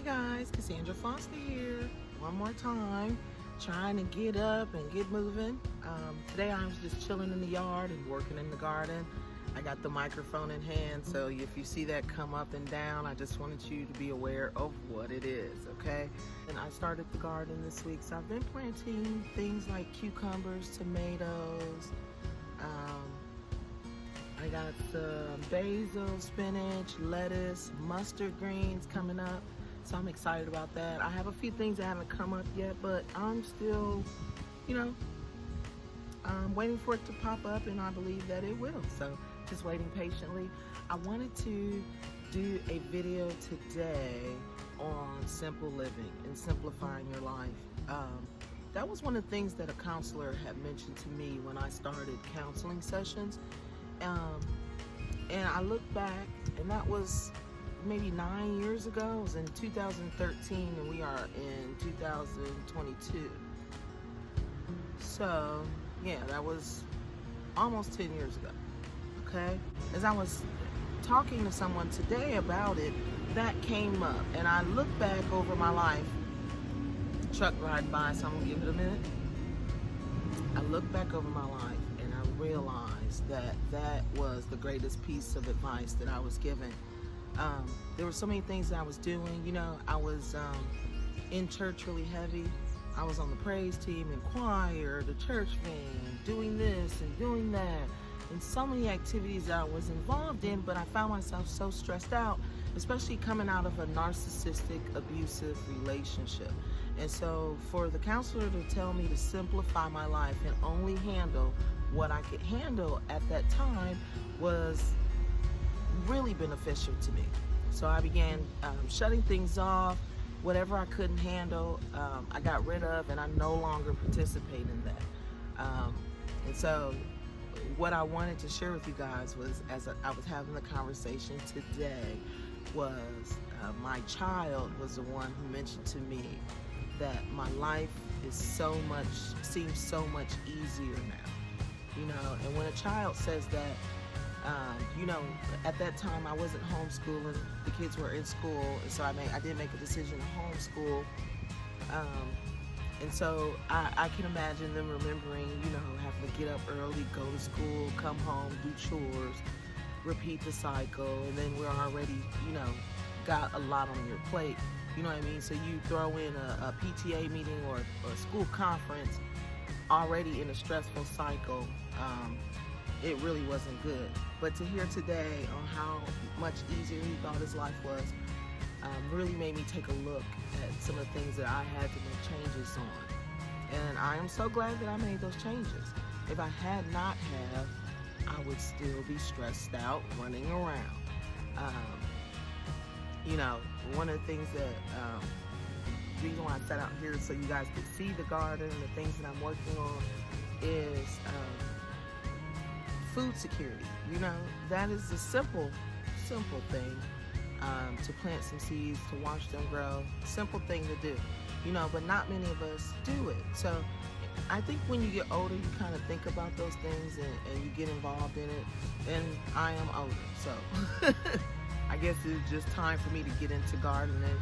Hey guys, Cassandra Foster here. One more time, trying to get up and get moving. Today I was just chilling in the yard and working in the garden. I got the microphone in hand, so if you see that come up and down, I just wanted you to be aware of what it is, okay? And I started the garden this week, so I've been planting things like cucumbers, tomatoes. I got the basil, spinach, lettuce, mustard greens coming up. So I'm excited about that. I have a few things that haven't come up yet, but I'm still, waiting for it to pop up, and I believe that it will. So just waiting patiently. I wanted to do a video today on simple living and simplifying your life. That was one of the things that a counselor had mentioned to me when I started counseling sessions. And I look back, and that was maybe 9 years ago. It was in 2013, and we are in 2022. So, yeah, that was almost 10 years ago, okay? As I was talking to someone today about it, that came up, and I look back over my life. The truck riding by, so I'm gonna give it a minute. I look back over my life, and I realized that that was the greatest piece of advice that I was given. There were so many things that I was doing. I was in church really heavy. I was on the praise team and choir, the church van, doing this and doing that, and so many activities that I was involved in, but I found myself so stressed out, especially coming out of a narcissistic, abusive relationship. And so for the counselor to tell me to simplify my life and only handle what I could handle at that time was really beneficial to me. So I began shutting things off. Whatever I couldn't handle, I got rid of, and I no longer participate in that. And so what I wanted to share with you guys was, as I was having the conversation today, was my child was the one who mentioned to me that my life is seems so much easier now. And when a child says that, at that time I wasn't homeschooling, the kids were in school, and so I did make a decision to homeschool. And so I can imagine them remembering, having to get up early, go to school, come home, do chores, repeat the cycle, and then we're already, got a lot on your plate. You know what I mean? So you throw in a PTA meeting or a school conference already in a stressful cycle. It really wasn't good. But to hear today on how much easier he thought his life was, really made me take a look at some of the things that I had to make changes on. And I am so glad that I made those changes. If I had not have, I would still be stressed out, running around. One of the things that, the reason why I sat out here so you guys could see the garden and the things that I'm working on is food security. That is a simple thing, to plant some seeds, to watch them grow. Simple thing to do, but not many of us do it. So I think when you get older, you kind of think about those things and you get involved in it. And I am older, so I guess it's just time for me to get into gardening.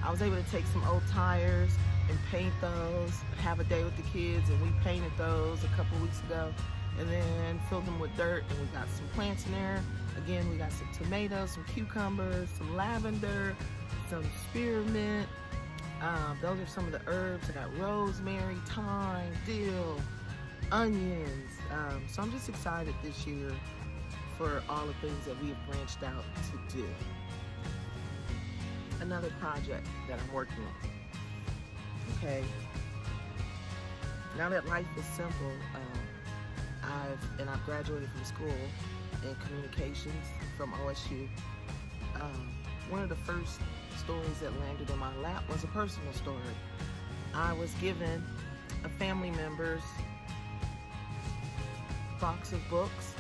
I was able to take some old tires and paint those, have a day with the kids, and we painted those a couple weeks ago, and then filled them with dirt, and we got some plants in there. Again, we got some tomatoes, some cucumbers, some lavender, some spearmint. Those are some of the herbs. I got rosemary, thyme, dill, onions. So I'm just excited this year for all the things that we have branched out to do. Another project that I'm working on. Okay. Now that life is simple, I've graduated from school in communications from OSU. One of the first stories that landed in my lap was a personal story. I was given a family member's box of books,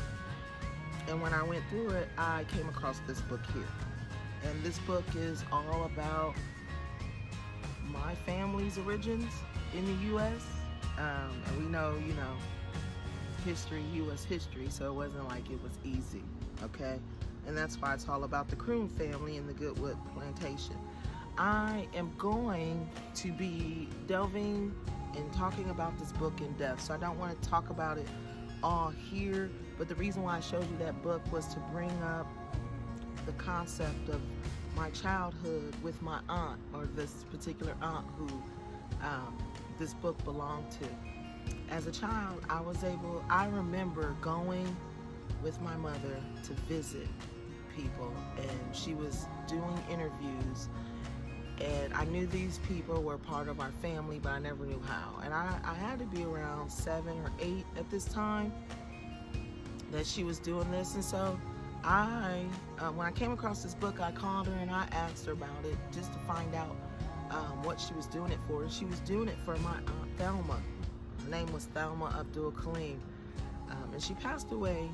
and when I went through it, I came across this book here. And this book is all about my family's origins in the U.S. And we know, history, U.S. history, so it wasn't like it was easy, okay? And that's why it's all about the Croon family and the Goodwood plantation. I am going to be delving and talking about this book in depth. So I don't want to talk about it all here, but the reason why I showed you that book was to bring up the concept of my childhood with my aunt, or this particular aunt who this book belonged to. As a child, I remember going with my mother to visit people, and she was doing interviews, and I knew these people were part of our family, but I never knew how. And I had to be around 7 or 8 at this time that she was doing this. And so when I came across this book, I called her and I asked her about it just to find out what she was doing it for. And she was doing it for my aunt Thelma. Her name was Thelma Abdul Kaleem, and she passed away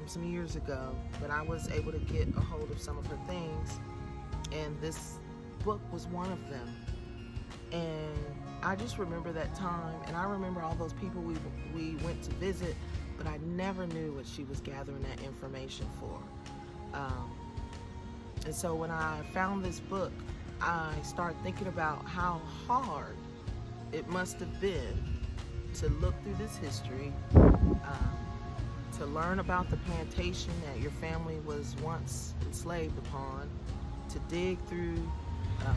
some years ago, but I was able to get a hold of some of her things, and this book was one of them. And I just remember that time, and I remember all those people we went to visit, but I never knew what she was gathering that information for. And so when I found this book, I started thinking about how hard it must have been to look through this history, to learn about the plantation that your family was once enslaved upon, to dig through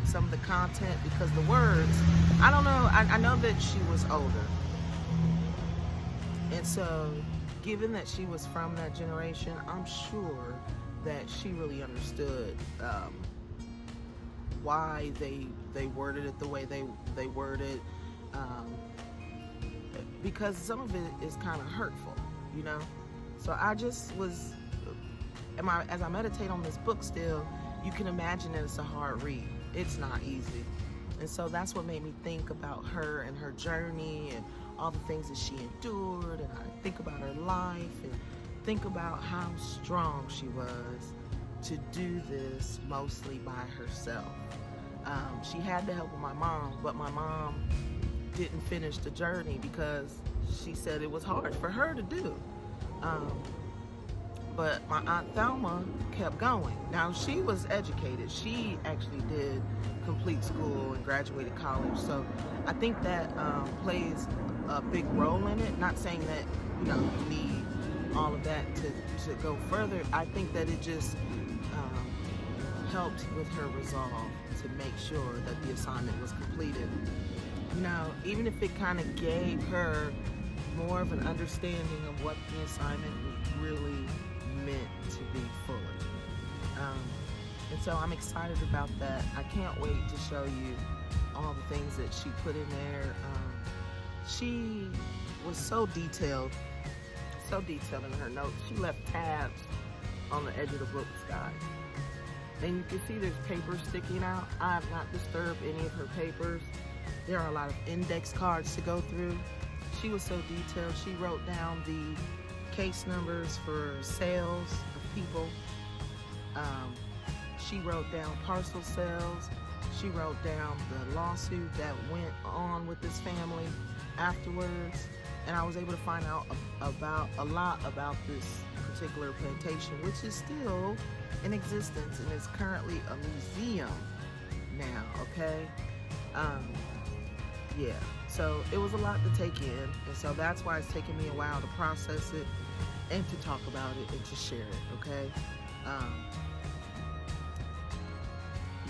some of the content, because the words, I don't know, I know that she was older. And so, given that she was from that generation, I'm sure that she really understood why they worded it the way they worded, because some of it is kind of hurtful, you know. So I just was, as I meditate on this book still, you can imagine that it's a hard read. It's not easy. And so that's what made me think about her and her journey and all the things that she endured. And I think about her life and think about how strong she was to do this mostly by herself. She had the help of my mom, but my mom didn't finish the journey because she said it was hard for her to do. But my Aunt Thelma kept going. Now, she was educated. She actually did complete school and graduated college. So I think that plays a big role in it. Not saying that, you know, you need all of that to go further. I think that it just helped with her resolve to make sure that the assignment was completed. You know, even if it kind of gave her more of an understanding of what the assignment was really meant to be fully. And so I'm excited about that. I can't wait to show you all the things that she put in there. She was so detailed in her notes. She left tabs on the edge of the book, guys. And you can see there's paper sticking out. I have not disturbed any of her papers. There are a lot of index cards to go through. She was so detailed. She wrote down the case numbers for sales of people. She wrote down parcel sales. She wrote down the lawsuit that went on with this family afterwards. And I was able to find out about a lot about this particular plantation, which is still in existence and is currently a museum now, okay? Yeah, so it was a lot to take in, and so that's why it's taken me a while to process it and to talk about it and to share it, okay?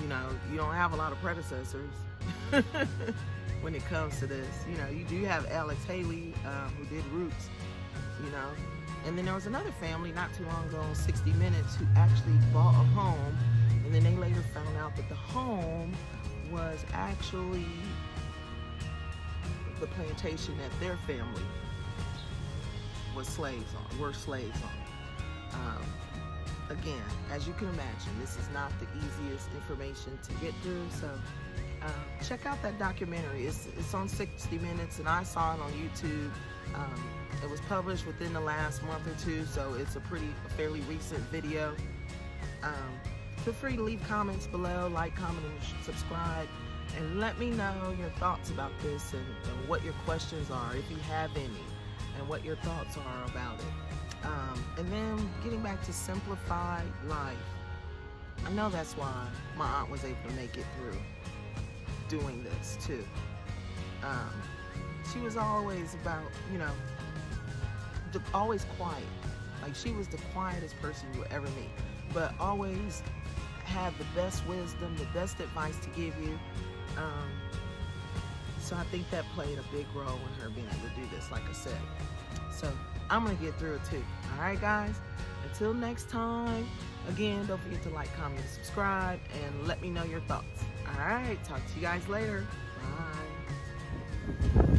You know, you don't have a lot of predecessors when it comes to this. You know, you do have Alex Haley, who did Roots, you know, and then there was another family not too long ago on 60 Minutes who actually bought a home, and then they later found out that the home was actually the plantation that their family were slaves on. Again, as you can imagine, this is not the easiest information to get through, so check out that documentary. It's on 60 Minutes, and I saw it on YouTube. It was published within the last month or two, so it's a fairly recent video. Feel free to leave comments below, like, comment, and subscribe, and let me know your thoughts about this and what your questions are, if you have any, and what your thoughts are about it. And then getting back to simplified life. I know that's why my aunt was able to make it through doing this too. Um, she was always about, always quiet. Like, she was the quietest person you would ever meet, but always had the best wisdom, the best advice to give you. So I think that played a big role in her being able to do this, like I said. So I'm gonna get through it too. All right, guys. Until next time, again, don't forget to like, comment, and subscribe, and let me know your thoughts. All right, talk to you guys later. Bye.